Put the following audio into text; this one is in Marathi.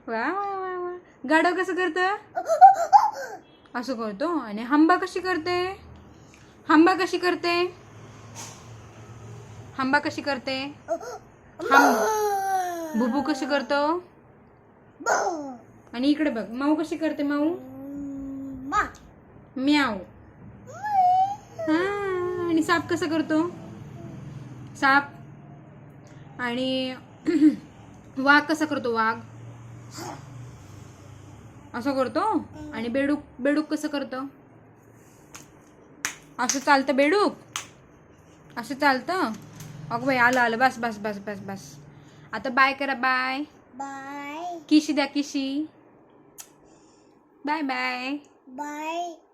वा वा वा वा. गाढव कसं करतं? असं करतो. आणि हंबा कशी करते? हंबा कशी करते? हंबा कशी करते? भुबू कशी करतो? आणि इकडे बघ, माऊ कशी करते? माऊ म्याव. हा. आणि साप कसा करतो? साप. आणि वाघ कसा करतो? वाघ असं करतो. आणि बेडूक, बेडूक कसं करतं? असं चालतं बेडूक? असं चालतं? अगं बाई, आलं आलं. बस बस बस बस बस. आता बाय करा. बाय बाय किशी द्या. किशी. Bye bye. बाय.